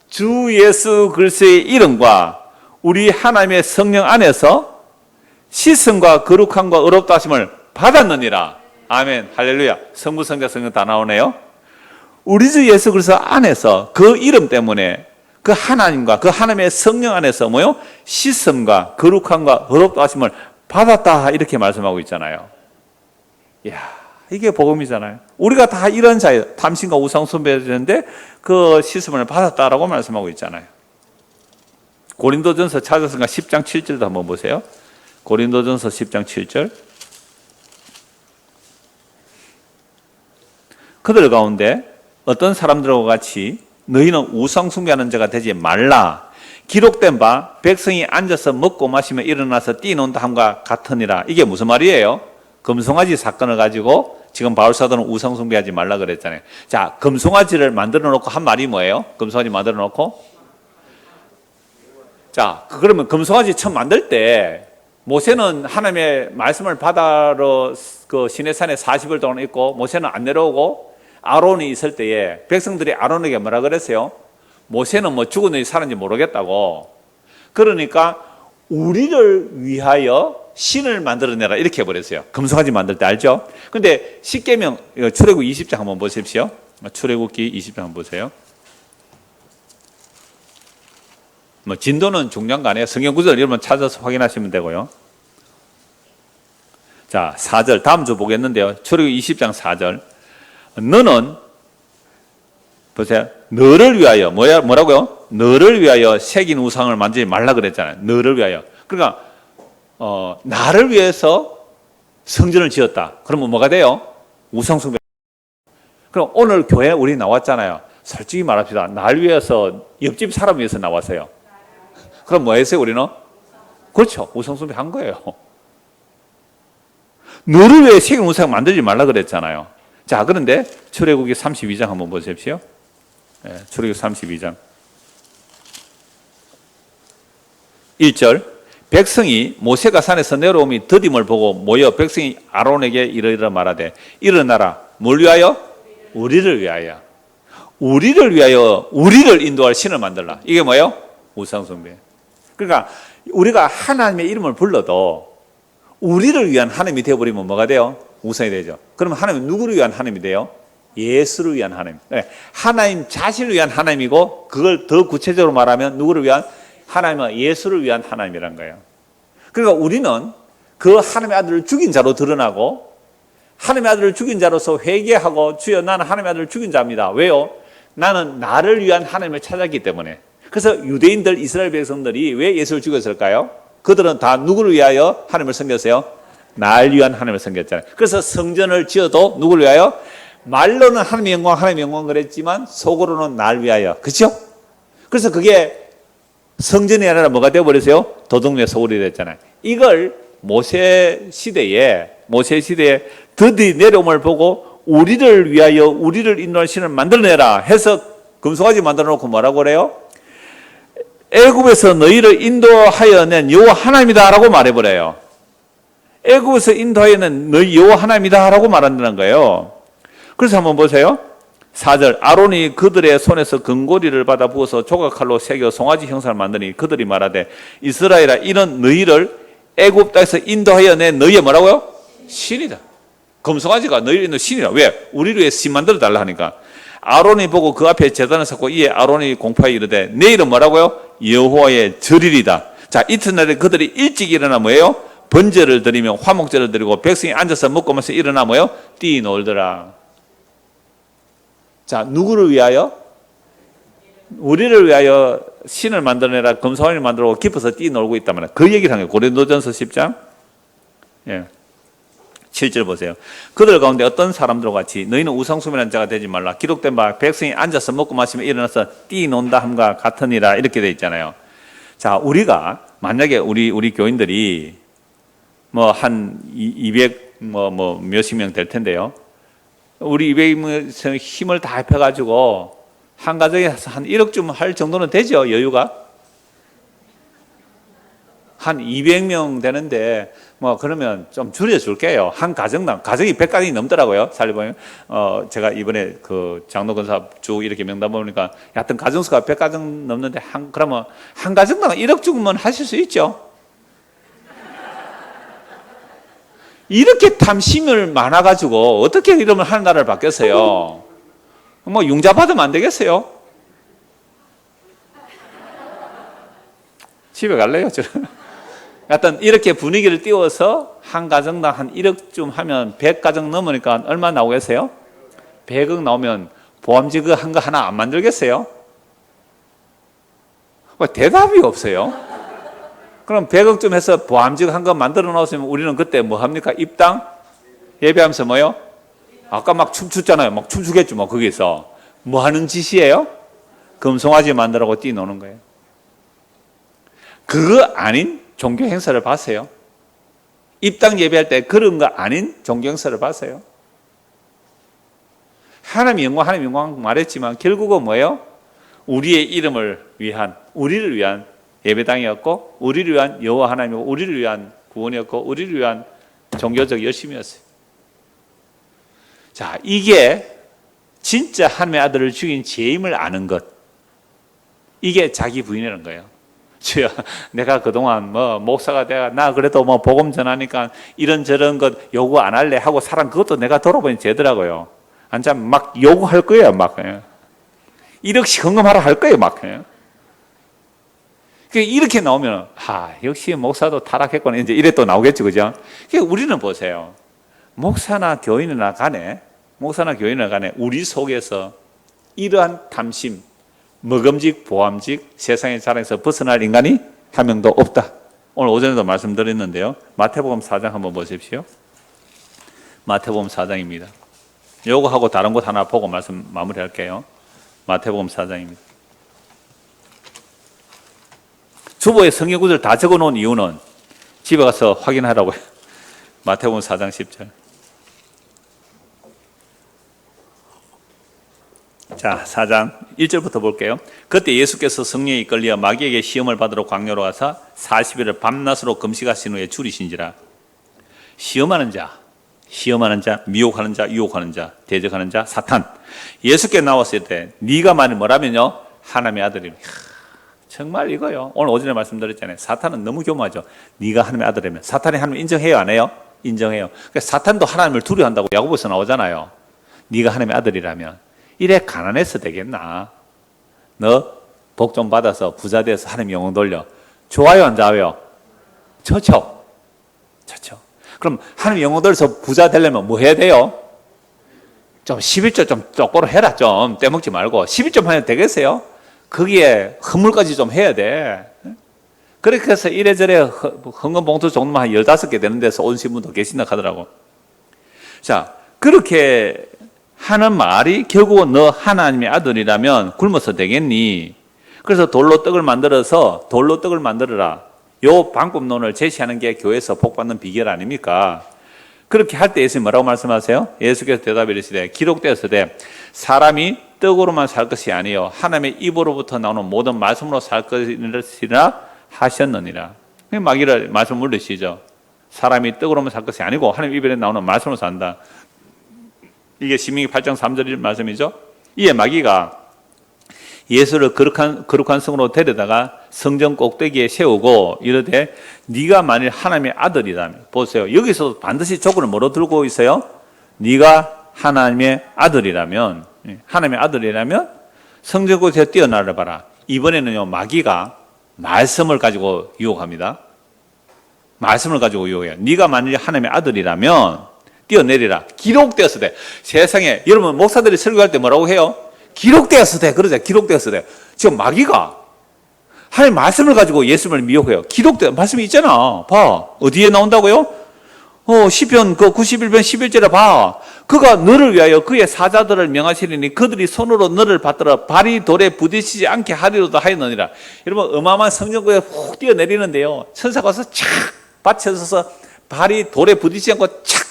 주 예수 그리스도의 이름과 우리 하나님의 성령 안에서 시선과 거룩함과 의롭다 하심을 받았느니라. 아멘, 할렐루야. 성부, 성자, 성령 다 나오네요. 우리 주 예수 그리스도 안에서 그 이름 때문에 그 하나님과 그 하나님의 성령 안에서 뭐요? 시선과 거룩함과 의롭다 하심을 받았다 이렇게 말씀하고 있잖아요. 이야, 이게 복음이잖아요. 우리가 다 이런 자예요. 탐심과 우상 숭배였는데 그 시선을 받았다라고 말씀하고 있잖아요. 고린도전서 찾았으니까 10장 7절도 한번 보세요. 고린도전서 10장 7절. 그들 가운데 어떤 사람들과 같이 너희는 우상 숭배하는 자가 되지 말라. 기록된 바 백성이 앉아서 먹고 마시며 일어나서 뛰논다 함과 같으니라. 이게 무슨 말이에요? 금송아지 사건을 가지고 지금 바울 사도는 우상 숭배하지 말라 그랬잖아요. 자, 금송아지를 만들어 놓고 한 말이 뭐예요? 금송아지 만들어 놓고, 자, 그러면 금송아지 처음 만들 때 모세는 하나님의 말씀을 바다로 그 시내산에 40일 동안 있고 모세는 안 내려오고 아론이 있을 때에 백성들이 아론에게 뭐라 그랬어요? 모세는 뭐 죽었는지 살았는지 모르겠다고. 그러니까 우리를 위하여 신을 만들어내라 이렇게 해버렸어요. 금송아지 만들 때 알죠? 근데 십계명 출애굽 20장 한번 보십시오. 출애굽기 20장 한번 보세요. 뭐 진도는 중요한 거 아니에요. 성경 구절 여러분 찾아서 확인하시면 되고요. 자, 4절 다음 주 보겠는데요. 출애굽 20장 4절. 너는 보세요. 너를 위하여 뭐라고요? 너를 위하여 새긴 우상을 만들지 말라 그랬잖아요. 너를 위하여. 그러니까 나를 위해서 성전을 지었다. 그러면 뭐가 돼요? 우상 숭배. 그럼 오늘 교회 우리 나왔잖아요. 솔직히 말합시다. 날 위해서 옆집 사람 위해서 나왔어요. 그럼 뭐 했어요 우리는? 그렇죠. 우상 숭배 한 거예요. 너를 위해 새긴 우상 만들지 말라 그랬잖아요. 자, 그런데 출애굽기 32장 한번 보십시오. 네, 출애굽기 32장 1절. 백성이 모세가 산에서 내려오니 더딤을 보고 모여 백성이 아론에게 이르러 말하되 일어나라. 뭘 위하여? 우리를 위하여. 우리를 위하여 우리를 인도할 신을 만들라. 이게 뭐예요? 우상 숭배. 그러니까 우리가 하나님의 이름을 불러도 우리를 위한 하나님이 되어버리면 뭐가 돼요? 우상이 되죠. 그러면 하나님은 누구를 위한 하나님이 돼요? 예수를 위한 하나님. 네. 하나님 자신을 위한 하나님이고 그걸 더 구체적으로 말하면 누구를 위한? 하나님은 예수를 위한 하나님이란 거예요. 그러니까 우리는 그 하나님의 아들을 죽인 자로 드러나고 하나님의 아들을 죽인 자로서 회개하고 주여 나는 하나님의 아들을 죽인 자입니다. 왜요? 나는 나를 위한 하나님을 찾았기 때문에. 그래서 유대인들 이스라엘 백성들이 왜 예수를 죽였을까요? 그들은 다 누구를 위하여 하나님을 섬겼어요? 날 위한 하나님을 섬겼잖아요. 그래서 성전을 지어도 누구를 위하여? 말로는 하나님의 영광 그랬지만 속으로는 날 위하여. 그렇죠? 그래서 그게 성전이 아니라 뭐가 되어버렸어요? 도둑의 소굴이 됐잖아요. 이걸 모세 시대에 드디어 내려옴을 보고 우리를 위하여 우리를 인도할 신을 만들어내라 해서 금송아지 만들어 놓고 뭐라고 그래요? 애굽에서 너희를 인도하여 낸 여호와 하나님이다라고 말해버려요. 애굽에서 인도하여 낸 너희 여호와 하나님이다라고 말한다는 거예요. 그래서 한번 보세요. 4절. 아론이 그들의 손에서 금고리를 받아 부어서 조각칼로 새겨 송아지 형상을 만드니 그들이 말하되 이스라엘아 이는 너희를 애굽 땅에서 인도하여 낸 너희의 뭐라고요? 신이다. 금송아지가 너희를 인도 신이라. 왜? 우리를 위해 신 만들어 달라 하니까. 아론이 보고 그 앞에 제단을 쌓고 이에 아론이 공파에 이르되 내일은 뭐라고요? 여호와의 절일이다. 자, 이튿날에 그들이 일찍 일어나 뭐예요? 번제를 드리며 화목제를 드리고 백성이 앉아서 먹고 마셔 일어나 뭐예요? 뛰놀더라. 자, 누구를 위하여? 우리를 위하여 신을 만들어내라. 금송아지를 만들고 깊어서 뛰놀고 있단 말이에요. 그 얘기를 한 거예요. 고린도전서 10장 7절 보세요. 그들 가운데 어떤 사람들과 같이 너희는 우상숭배하는 자가 되지 말라. 기록된 바 백성이 앉아서 먹고 마시며 일어나서 뛰논다 함과 같으니라. 이렇게 돼 있잖아요. 자, 우리가 만약에 우리 교인들이 뭐 한 200 몇십 명 될 텐데요. 우리 200명 힘을 다 합해가지고 한 가정에 한 1억쯤 할 정도는 되죠. 여유가 한 200명 되는데 뭐 그러면 좀 줄여줄게요. 한 가정당 가정이 100가정이 넘더라고요. 살려보면 제가 이번에 그 장로건사 쭉 이렇게 명단 보니까 하여튼 가정수가 100가정 넘는데 그러면 한 가정당 1억 주면 하실 수 있죠. 이렇게 탐심을 많아가지고 어떻게 이러면 하나님나라를 바뀌었어요? 뭐 융자 받으면 안 되겠어요? 집에 갈래요? 저는. 하여튼 이렇게 분위기를 띄워서 한 가정당 한 1억쯤 하면 100가정 넘으니까 얼마 나오겠어요? 100억 나오면 보험지급 한 거 하나 안 만들겠어요? 대답이 없어요. 그럼 100억쯤 해서 보암직 한 거 만들어 놓으시면 우리는 그때 뭐 합니까? 입당? 예배하면서 뭐요? 아까 막 춤추잖아요. 막 춤추겠죠, 뭐, 거기서. 뭐 하는 짓이에요? 금송아지 만들라고 뛰노는 거예요. 그거 아닌 종교 행사를 봤어요. 입당 예배할 때 그런 거 아닌 종교 행사를 봤어요. 하나님 영광 말했지만 결국은 뭐예요? 우리의 이름을 위한, 우리를 위한 예배당이었고, 우리를 위한 여호와 하나님이고, 우리를 위한 구원이었고, 우리를 위한 종교적 열심이었어요. 자, 이게 진짜 하나님의 아들을 죽인 죄임을 아는 것. 이게 자기 부인이라는 거예요. 주여, 내가 그동안 목사가 나 그래도 복음 전하니까 이런저런 것 요구 안 할래 하고 사람 그것도 내가 돌아보니 죄더라고요. 한참 막 요구할 거예요, 막. 1억씩 헌금하라 할 거예요, 막. 이렇게 나오면, 역시 목사도 타락했구나. 이제 이래 또 나오겠죠, 그죠? 우리는 보세요. 목사나 교인이나 간에 우리 속에서 이러한 탐심, 먹음직, 보암직, 세상의 자랑에서 벗어날 인간이 한 명도 없다. 오늘 오전에도 말씀드렸는데요. 마태복음 4장 한번 보십시오. 마태복음 4장입니다. 요거 하고 다른 곳 하나 보고 말씀 마무리할게요. 마태복음 4장입니다. 주보에 성경 구절 다 적어 놓은 이유는 집에 가서 확인하라고요. 마태복음 4장 10절. 자, 4장 1절부터 볼게요. 그때 예수께서 성령에 이끌려 마귀에게 시험을 받으러 광야로 가사 40일을 밤낮으로 금식하신 후에 줄이신지라. 시험하는 자, 미혹하는 자, 유혹하는 자, 대적하는 자, 사탄. 예수께 나왔을 때 네가 만일 뭐라면요? 하나님의 아들이면. 정말 이거요. 오늘 오전에 말씀드렸잖아요. 사탄은 너무 교묘하죠. 네가 하나님의 아들이면. 사탄이 하나님 인정해요, 안 해요? 인정해요. 그러니까 사탄도 하나님을 두려워한다고 야고보서 나오잖아요. 네가 하나님의 아들이라면. 이래 가난해서 되겠나? 너 복 좀 받아서 부자 돼서 하나님 영광 돌려. 좋아요, 안 좋아요? 좋죠. 그럼 하나님 영광 돌려서 부자 되려면 뭐 해야 돼요? 좀 11조 좀 똑바로 해라. 좀 떼먹지 말고 11조 하면 되겠어요? 거기에 헌물까지 좀 해야 돼. 그렇게 해서 이래저래 헌금 봉투 정도만 한 15개 되는 데서 오신 분도 계신다 하더라고. 자, 그렇게 하는 말이 결국은 너 하나님의 아들이라면 굶어서 되겠니? 그래서 돌로 떡을 만들어라. 요 방법론을 제시하는 게 교회에서 복받는 비결 아닙니까? 그렇게 할 때 예수님 뭐라고 말씀하세요? 예수께서 대답해 이르시되 기록되었으되 사람이 떡으로만 살 것이 아니요 하나님의 입으로부터 나오는 모든 말씀으로 살 것이라 하셨느니라. 마귀를 말씀 물으시죠. 사람이 떡으로만 살 것이 아니고 하나님 입에 나오는 말씀으로 산다. 이게 신명기 8장 3절 말씀이죠. 이에 마귀가 예수를 거룩한 성으로 데려다가 성전 꼭대기에 세우고 이르되 네가 만일 하나님의 아들이라면, 보세요. 여기서 반드시 조건을 뭐로 들고 있어요? 네가 하나님의 아들이라면 성전 꼭대기에 뛰어나라 봐라. 이번에는요 마귀가 말씀을 가지고 유혹합니다. 말씀을 가지고 유혹해요. 네가 만일 하나님의 아들이라면 뛰어내리라. 기록되었을 때. 세상에 여러분 목사들이 설교할 때 뭐라고 해요? 기록되었을 때. 그러죠. 기록되었을 때. 지금 마귀가 하나님 말씀을 가지고 예수님을 미혹해요. 기록된 말씀이 있잖아. 봐. 어디에 나온다고요? 시편 91편 11절에 봐. 그가 너를 위하여 그의 사자들을 명하시리니 그들이 손으로 너를 받들어 발이 돌에 부딪히지 않게 하리로다 하였느니라. 여러분 어마어마한 성전구에 훅 뛰어내리는데요. 천사가 와서 착 받쳐서서 발이 돌에 부딪히지 않고 착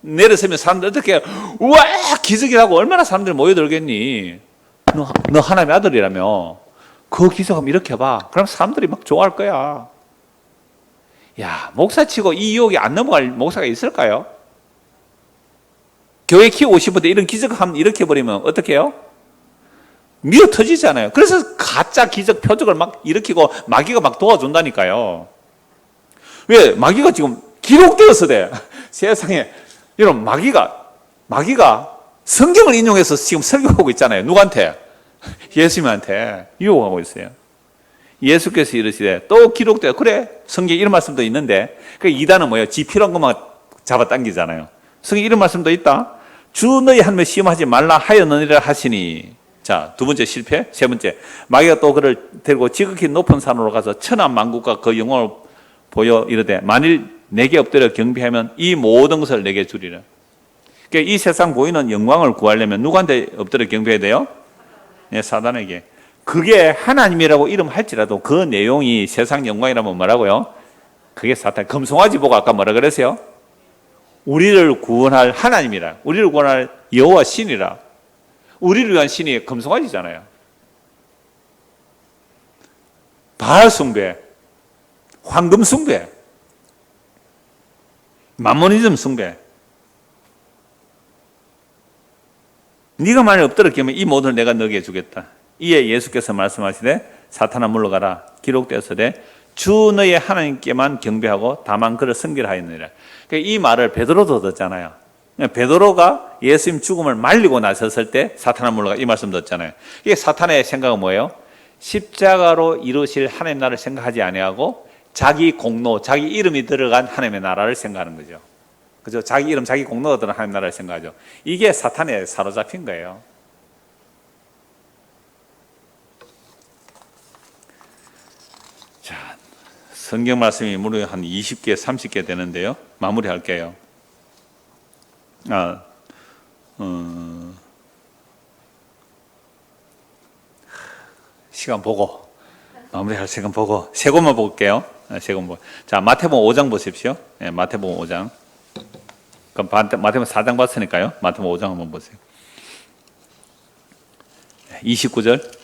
내려서면 사람들 어떻게 우와 기적이라고 얼마나 사람들이 모여들겠니? 너 하나님의 아들이라며 그 기적하면 이렇게 봐. 그럼 사람들이 막 좋아할 거야. 야, 목사치고 이 유혹이 안 넘어갈 목사가 있을까요? 교회 키우고 싶은데 이런 기적하면 이렇게 버리면 어떻게 해요? 미어 터지잖아요. 그래서 가짜 기적 표적을 막 일으키고 마귀가 막 도와준다니까요. 왜? 마귀가 지금 기록되어서 돼. 세상에 여러분 마귀가 성경을 인용해서 지금 설교하고 있잖아요. 누구한테? 예수님한테 유혹하고 있어요. 예수께서 이르시되 또 기록되어. 그래 성경에 이런 말씀도 있는데 그 이단은 뭐예요? 지 필요한 것만 잡아당기잖아요. 성경에 이런 말씀도 있다. 주 너희 하나님을 시험하지 말라 하였느니라 하시니 자, 두 번째 실패. 세 번째, 마귀가 또 그를 데리고 지극히 높은 산으로 가서 천하만국과 그 영광을 보여 이르되 만일 내게 엎드려 경배하면 이 모든 것을 내게 주리라. 그러니까 이 세상 보이는 영광을 구하려면 누구한테 엎드려 경배해야 돼요? 네, 사단에게. 그게 하나님이라고 이름할지라도 그 내용이 세상 영광이라면 뭐라고요? 그게 사탄. 금송아지 보고 아까 뭐라 그랬어요? 우리를 구원할 하나님이라. 우리를 구원할 여호와 신이라. 우리를 위한 신이 금송아지잖아요. 바알 숭배, 황금 숭배, 만모니즘 숭배. 네가 만일 엎드려 기면 이 모든 내가 너에게 주겠다. 이에 예수께서 말씀하시되 사탄아 물러가라. 기록되었으되 주 너의 하나님께만 경배하고 다만 그를 섬기하였느니라. 그러니까 이 말을 베드로도 듣잖아요. 베드로가 예수님 죽음을 말리고 나섰을 때 사탄아 물러가 이 말씀 듣잖아요. 이게 사탄의 생각은 뭐예요? 십자가로 이루실 하나님 나라를 생각하지 아니하고 자기 공로, 자기 이름이 들어간 하나님의 나라를 생각하는 거죠. 그죠? 자기 이름, 자기 공로가 들어간 하나님 나라를 생각하죠. 이게 사탄에 사로잡힌 거예요. 자, 성경 말씀이 무려 한 20개, 30개 되는데요. 마무리할게요. 시간 보고 마무리할 시간 보고 세 권만 볼게요. 세 권 보. 자, 마태복음 5장 보십시오. 네, 마태복음 5장. 그럼 마태복음 4장 봤으니까요. 마태복음 5장 한번 보세요. 29절.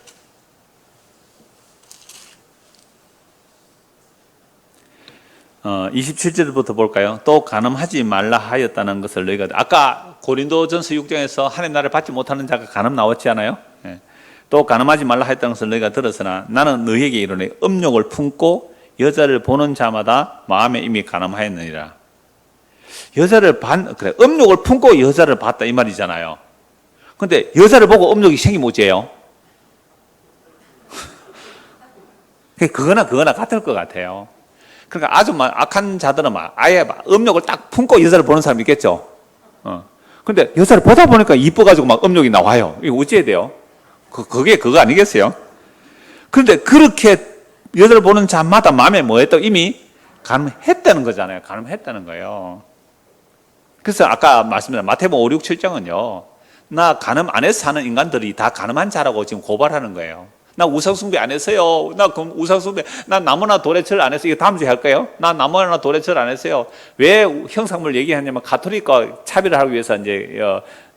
어, 27절부터 볼까요? 또 간음하지 말라 하였다는 것을 너희가 아까 고린도전서 6장에서 하나님 나라를 받지 못하는 자가 간음 나왔지 않아요? 예. 또 간음하지 말라 하였다는 것을 너희가 들었으나 나는 너희에게 이르노니 음욕을 품고 여자를 보는 자마다 마음에 이미 간음하였느니라. 여자를 그래, 음욕을 품고 여자를 봤다 이 말이잖아요. 근데 여자를 보고 음욕이 생기면 어째요? 그거나 같을 것 같아요. 그러니까 아주 악한 자들은 아예 음욕을 딱 품고 여자를 보는 사람이 있겠죠. 근데 여자를 보다 보니까 이뻐가지고 막 음욕이 나와요. 이거 어찌해야 돼요? 그게 그거 아니겠어요? 그런데 그렇게 여자를 보는 자마다 마음에 뭐 했다고 이미 간음했다는 거잖아요. 간음했다는 거예요. 그래서 아까 말씀드린 마태복음 5, 6, 7장은요. 나 간음 안 해서 사는 인간들이 다 간음한 자라고 지금 고발하는 거예요. 나 우상숭배 안 했어요. 나 우상숭배, 나 나무나 도래철 안 했어요. 이거 다음 주에 할까요? 나 나무나 도래철 안 했어요. 왜 형상물 얘기하냐면 가톨릭과 차별을 하기 위해서 이제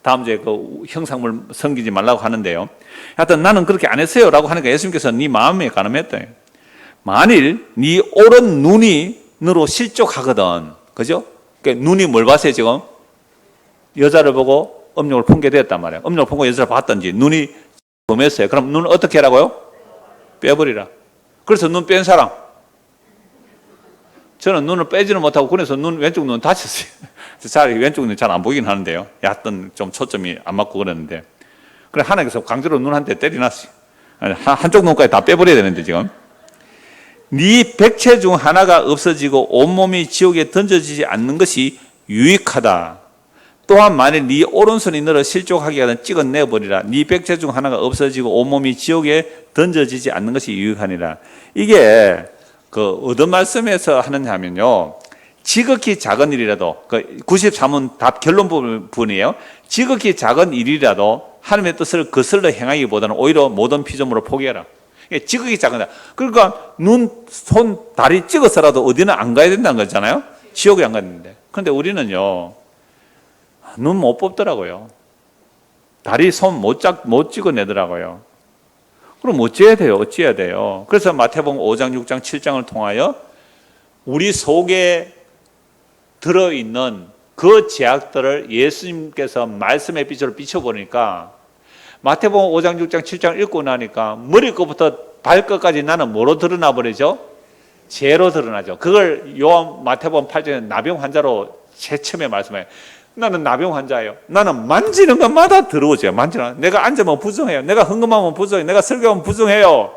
다음 주에 그 형상물 섬기지 말라고 하는데요. 하여튼 나는 그렇게 안 했어요라고 하니까 예수님께서 네 마음에 간음했다. 만일 네 오른 눈이 너로 실족하거든, 그죠? 그러니까 눈이 뭘 봤어요 지금? 여자를 보고 음욕을 품게 되었단 말이에요. 음욕을 품고 여자를 봤던지 눈이 범했어요. 그럼 눈을 어떻게 하라고요? 빼버리라. 그래서 눈 뺀 사람. 저는 눈을 빼지는 못하고 그래서 왼쪽 눈 다쳤어요. 잘 왼쪽 눈이 잘 안 보이긴 하는데요. 약간 좀 초점이 안 맞고 그랬는데. 그래 하나님께서 강제로 눈 한 대 때려놨어요. 한쪽 눈까지 다 빼버려야 되는데 지금. 네 백체 중 하나가 없어지고 온몸이 지옥에 던져지지 않는 것이 유익하다. 또한 만일 네 오른손이 너를 실족하게 하든 찍어내버리라. 네 백체 중 하나가 없어지고 온몸이 지옥에 던져지지 않는 것이 유익하니라. 이게 그 어떤 말씀에서 하느냐 하면요. 지극히 작은 일이라도, 그 93문 답 결론 부분이에요. 지극히 작은 일이라도 하나님의 뜻을 거슬러 행하기보다는 오히려 모든 피조물을 포기해라. 지극히 작은 일. 그러니까 눈, 손, 다리 찍어서라도 어디는 안 가야 된다는 거잖아요. 지옥에 안 갔는데. 그런데 우리는요. 눈 못 뽑더라고요. 다리, 손 못 찍어내더라고요. 그럼 어찌해야 돼요? 어찌해야 돼요? 그래서 마태복음 5장, 6장, 7장을 통하여 우리 속에 들어있는 그 제약들을 예수님께서 말씀의 빛으로 비춰보니까 마태복음 5장, 6장, 7장 읽고 나니까 머리끝부터 발끝까지 나는 뭐로 드러나 버리죠? 죄로 드러나죠. 그걸 마태복음 8장에 나병 환자로 제일 처음에 말씀해요. 나는 나병 환자예요. 나는 만지는 것마다 들어오죠. 만지는. 내가 앉으면 부정해요. 내가 헌금하면 부정해요. 내가 설교하면 부정해요.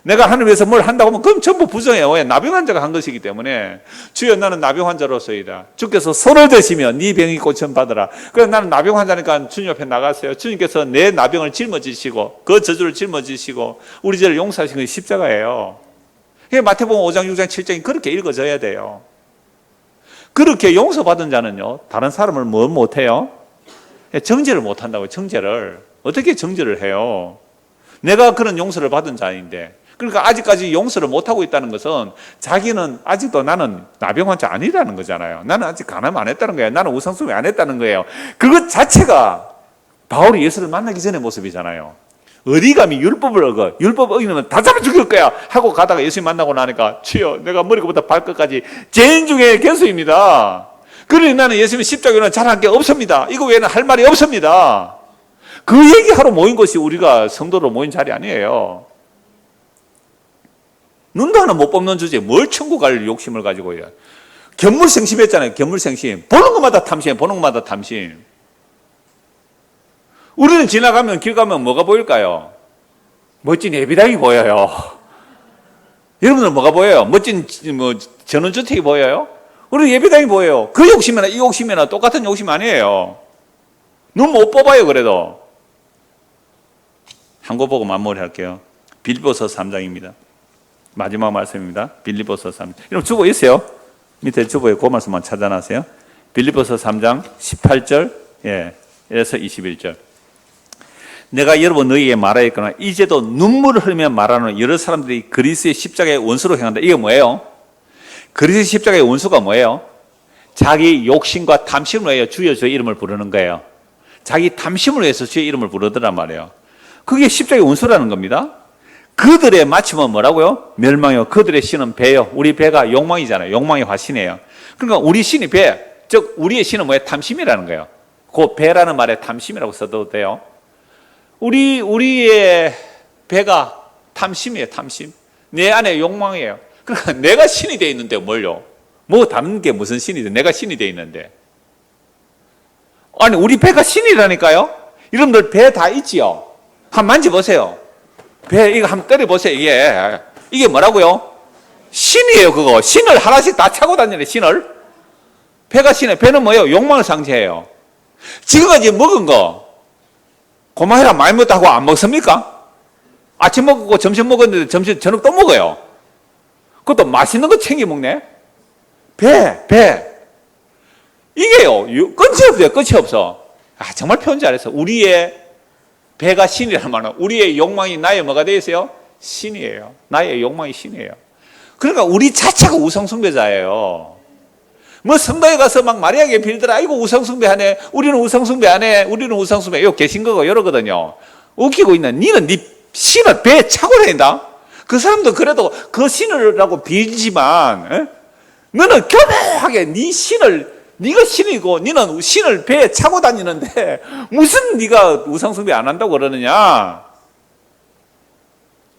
내가 하늘 위해서 뭘 한다고 하면 그럼 전부 부정해요. 왜? 나병 환자가 한 것이기 때문에. 주여 나는 나병 환자로서이다. 주께서 손을 드시며 네 병이 고침 받으라. 그래서 나는 나병 환자니까 주님 앞에 나갔어요. 주님께서 내 나병을 짊어지시고 그 저주를 짊어지시고 우리 죄를 용서하신 것이 십자가예요. 마태복음 5장 6장 7장이 그렇게 읽어져야 돼요. 그렇게 용서받은 자는요 다른 사람을 뭐 못해요? 정죄를 못한다고요. 정죄를. 어떻게 정죄를 해요? 내가 그런 용서를 받은 자인데, 그러니까 아직까지 용서를 못하고 있다는 것은 자기는 아직도 나는 나병 환자 아니라는 거잖아요. 나는 아직 간암 안 했다는 거예요. 나는 우상숭배 안 했다는 거예요. 그것 자체가 바울이 예수를 만나기 전의 모습이잖아요. 어디 감히 율법을 어겨, 율법 어기면 다 잡아 죽일 거야 하고 가다가 예수 만나고 나니까 주여 내가 머리부터 발끝까지 죄인 중에 괴수입니다. 그러니 나는 예수님 십자가에는 잘한 게 없습니다. 이거 외에는 할 말이 없습니다. 그 얘기하러 모인 것이 우리가 성도로 모인 자리 아니에요. 눈도 하나 못 뽑는 주제에 뭘 천국 갈 욕심을 가지고 해요. 견물생심했잖아요. 견물생심. 보는 것마다 탐심, 보는 것마다 탐심. 우리는 지나가면 길 가면 뭐가 보일까요? 멋진 예비당이 보여요. 여러분들 뭐가 보여요? 멋진 전원주택이 보여요? 우리 예비당이 보여요. 그 욕심이나 이 욕심이나 똑같은 욕심 아니에요. 눈 못 뽑아요. 그래도 한 거 보고 마무리할게요. 빌립보서 3장입니다. 마지막 말씀입니다. 빌립보서 3장. 여러분 주보 있어요? 밑에 주보에 그 말씀만 찾아놨어요. 빌립보서 3장 18절 에서 21절. 내가 여러분 너희에게 말하였거나 이제도 눈물을 흘리며 말하는 여러 사람들이 그리스도의 십자가의 원수로 행한다. 이게 뭐예요? 그리스도의 십자가의 원수가 뭐예요? 자기 욕심과 탐심을 위하여 주여 주의 이름을 부르는 거예요. 자기 탐심을 위해서 주의 이름을 부르더란 말이에요. 그게 십자가의 원수라는 겁니다. 그들의 마침은 뭐라고요? 멸망이요. 그들의 신은 배요. 우리 배가 욕망이잖아요. 욕망의 화신이에요. 그러니까 우리 신이 배, 즉 우리의 신은 뭐예요? 탐심이라는 거예요. 그 배라는 말에 탐심이라고 써도 돼요. 우리의 배가 탐심이에요. 탐심. 내 안에 욕망이에요. 그러니까 내가 신이 돼 있는데 뭘요? 뭐 다른 게 무슨 신이 돼? 내가 신이 돼 있는데. 아니 우리 배가 신이라니까요. 여러분들 배 다 있지요? 한번 만져보세요. 배 이거 한번 때려보세요. 이게 뭐라고요? 신이에요. 그거 신을 하나씩 다 차고 다니네. 신을. 배가 신이에요. 배는 뭐예요? 욕망을 상징해요. 지금까지 먹은 거 고마해라 많이 먹다고 안 먹습니까? 아침 먹고 점심 먹었는데 점심 저녁 또 먹어요. 그것도 맛있는 거 챙겨 먹네. 배 이게요 끝이 없어요. 끝이 없어. 정말 표현 잘했어. 우리의 배가 신이라는 말은 우리의 욕망이 나의 뭐가 되어 있어요? 신이에요. 나의 욕망이 신이에요. 그러니까 우리 자체가 우상숭배자예요. 뭐 성당에 가서 막 마리아에게 빌더라. 아이고 우상숭배하네. 우리는 우상숭배 안 해. 우리는 우상숭배. 이거 계신 거고 이러거든요. 웃기고 있는 니는 네 신을 배에 차고 다닌다. 그 사람도 그래도 그 신을라고 빌지만 너는 교묘하게 네 신을 네가 신이고 너는 신을 배에 차고 다니는데 무슨 네가 우상숭배 안 한다고 그러느냐.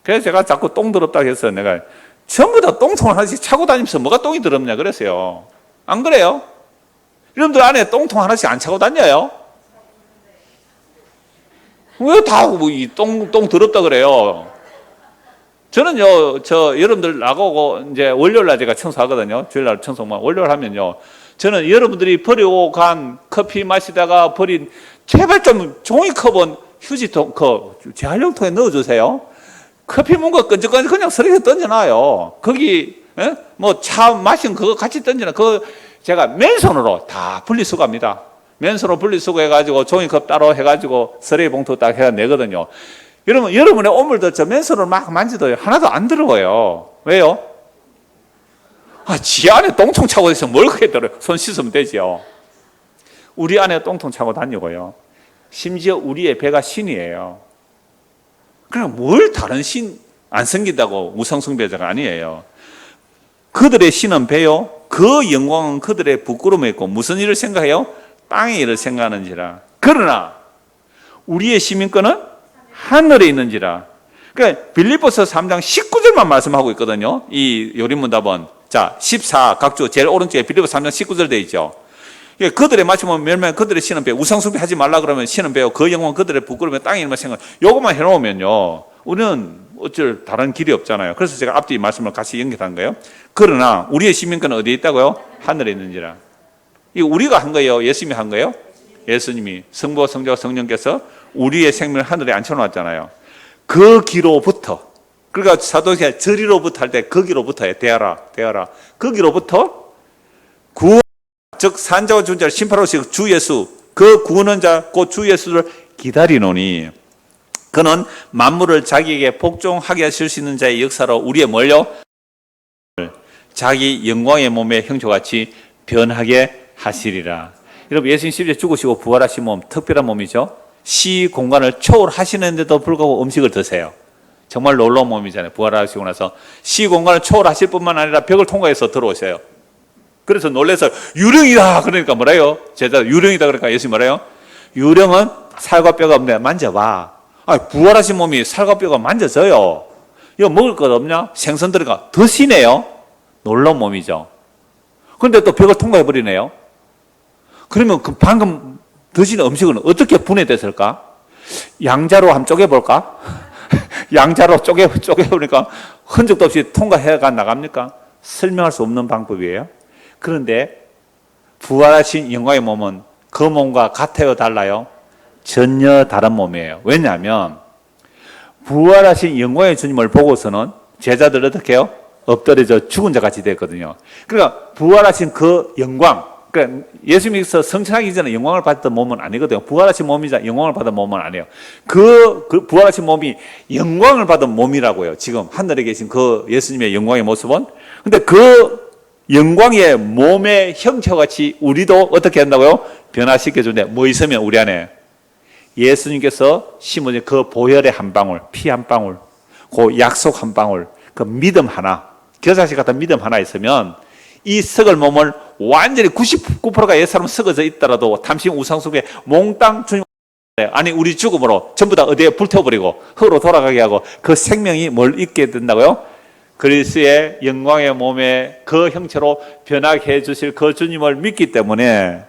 그래서 제가 자꾸 똥 더럽다고 해서 내가 전부 다 똥통 하나씩 차고 다니면서 뭐가 똥이 더럽냐 그랬어요. 안 그래요? 여러분들 안에 똥통 하나씩 안 차고 다녀요? 왜 다 똥 더럽다 그래요? 저는요, 여러분들 나가고 이제 월요일날 제가 청소하거든요. 주일날 청소만 월요일 하면요. 저는 여러분들이 버리고 간 커피 마시다가 버린 제발 좀 종이컵은 휴지통, 재활용통에 넣어주세요. 커피 먹은 거 끈적끈적 그냥 쓰레기에 던져놔요. 거기, 뭐 차 마신 그거 같이 던져놔. 제가 맨손으로 다 분리수거합니다. 맨손으로 분리수거 해가지고 종이컵 따로 해가지고 쓰레기 봉투 딱 해가 내거든요. 여러분의 오물도 저 맨손으로 막 만지도요. 하나도 안 들어가요. 왜요? 지 안에 똥통 차고 있으면 뭘 그렇게 들어요? 손 씻으면 되죠. 우리 안에 똥통 차고 다니고요. 심지어 우리의 배가 신이에요. 그럼 뭘 다른 신 안 섬긴다고 우상숭배자가 아니에요. 그들의 신은 배요. 그 영광은 그들의 부끄러움에 있고 무슨 일을 생각해요? 땅의 일을 생각하는지라. 그러나 우리의 시민권은 하늘에 있는지라. 그러니까 빌립보서 3장 19절만 말씀하고 있거든요. 이 요리문답은. 자, 14 각주 제일 오른쪽에 빌립보서 3장 19절 되어 있죠. 그들의 마침은 멸망 그들의 신은 배요. 우상숭배 하지 말라 그러면 신은 배요. 그 영광 그들의 부끄러움에 땅의 일만 생각. 요것만 해놓으면요. 우리는 어쩔 다른 길이 없잖아요. 그래서 제가 앞뒤 말씀을 같이 연결한 거예요. 그러나 우리의 시민권은 어디에 있다고요? 하늘에 있는지라. 이거 우리가 한 거예요? 예수님이 한 거예요? 예수님이, 성부와 성자와 성령께서 우리의 생명을 하늘에 앉혀놓았잖아요. 거기로부터, 그러니까 사도행전 저리로부터 할 때 거기로부터에 대하라. 거기로부터 구원, 즉 산자와 존재를 심판하시고 주 예수, 그 구원한 자, 그 주 예수를 기다리노니 그는 만물을 자기에게 복종하게 하실 수 있는 자의 역사로 우리의 뭘요? 자기 영광의 몸의 형체같이 변하게 하시리라. 여러분, 예수님 십자가에 죽으시고 부활하신 몸, 특별한 몸이죠. 시 공간을 초월하시는데도 불구하고 음식을 드세요. 정말 놀라운 몸이잖아요. 부활하시고 나서 시 공간을 초월하실 뿐만 아니라 벽을 통과해서 들어오셔요. 그래서 놀라서 유령이다 그러니까 뭐래요? 제자 유령이다 그러니까 예수님 뭐래요? 유령은 살과 뼈가 없는데 만져봐. 부활하신 몸이 살과 뼈가 만져져요. 이거 먹을 것 없냐? 생선 들어가 드시네요. 놀라운 몸이죠. 그런데 또 벽을 통과해버리네요. 그러면 그 방금 드신 음식은 어떻게 분해됐을까? 양자로 한번 쪼개볼까? 양자로 쪼개보니까 흔적도 없이 통과해가 나갑니까? 설명할 수 없는 방법이에요. 그런데 부활하신 영광의 몸은 그 몸과 같아요, 달라요? 전혀 다른 몸이에요. 왜냐하면 부활하신 영광의 주님을 보고서는 제자들 어떻게 해요? 엎드려져 죽은 자 같이 됐거든요. 그러니까 부활하신 그 영광, 그러니까 예수님께서 성천하기 전에 영광을 받았던 몸은 아니거든요. 부활하신 몸이자 영광을 받은 몸은 아니에요. 그 부활하신 몸이 영광을 받은 몸이라고요. 지금 하늘에 계신 그 예수님의 영광의 모습은. 근데 그 영광의 몸의 형체같이 우리도 어떻게 한다고요? 변화시켜주는데 뭐 있으면 우리 안에 예수님께서 심어진 그 보혈의 한 방울, 피 한 방울, 그 약속 한 방울, 그 믿음 하나, 겨자씨 같은 믿음 하나 있으면 이 썩을 몸을 완전히 99%가 옛사람 썩어져 있더라도 탐심 우상 속에 몽땅 주님, 아니 우리 죽음으로 전부 다 어디에 불태워버리고 흙으로 돌아가게 하고 그 생명이 뭘 잊게 된다고요? 그리스도의 영광의 몸에 그 형체로 변하게 해주실 그 주님을 믿기 때문에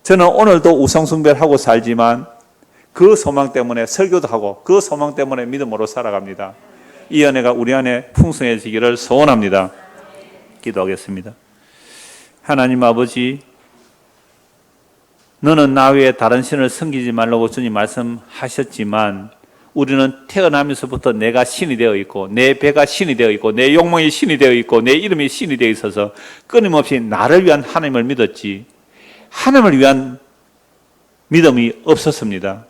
저는 오늘도 우상 숭배를 하고 살지만 그 소망 때문에 설교도 하고 그 소망 때문에 믿음으로 살아갑니다. 이 은혜가 우리 안에 풍성해지기를 소원합니다. 기도하겠습니다. 하나님 아버지, 너는 나 외에 다른 신을 섬기지 말라고 주님 말씀하셨지만 우리는 태어나면서부터 내가 신이 되어 있고 내 배가 신이 되어 있고 내 욕망이 신이 되어 있고 내 이름이 신이 되어 있어서 끊임없이 나를 위한 하나님을 믿었지 하나님을 위한 믿음이 없었습니다.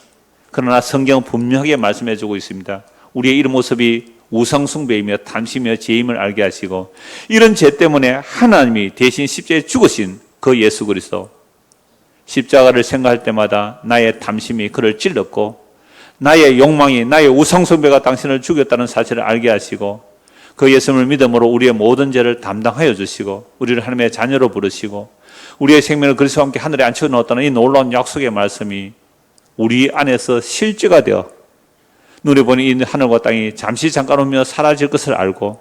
그러나 성경은 분명하게 말씀해 주고 있습니다. 우리의 이런 모습이 우상숭배이며 탐심이며 죄임을 알게 하시고 이런 죄 때문에 하나님이 대신 십자가에 죽으신 그 예수 그리스도, 십자가를 생각할 때마다 나의 탐심이 그를 찔렀고 나의 욕망이, 나의 우상숭배가 당신을 죽였다는 사실을 알게 하시고 그 예수님을 믿음으로 우리의 모든 죄를 담당하여 주시고 우리를 하나님의 자녀로 부르시고 우리의 생명을 그리스도와 함께 하늘에 앉혀놓았다는 이 놀라운 약속의 말씀이 우리 안에서 실제가 되어 눈에 보니 이 하늘과 땅이 잠시 잠깐 오며 사라질 것을 알고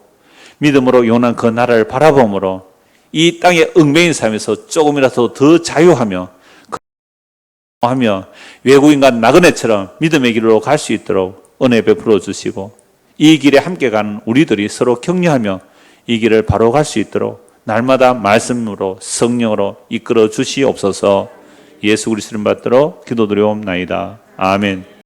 믿음으로 영원한 그 나라를 바라봄으로 이 땅의 얽매인 삶에서 조금이라도 더 자유하며 외국인과 나그네처럼 믿음의 길로 갈 수 있도록 은혜 베풀어 주시고 이 길에 함께 가는 우리들이 서로 격려하며 이 길을 바로 갈 수 있도록 날마다 말씀으로 성령으로 이끌어 주시옵소서. 예수 그리스도를 받들어 기도드리옵나이다. 아멘.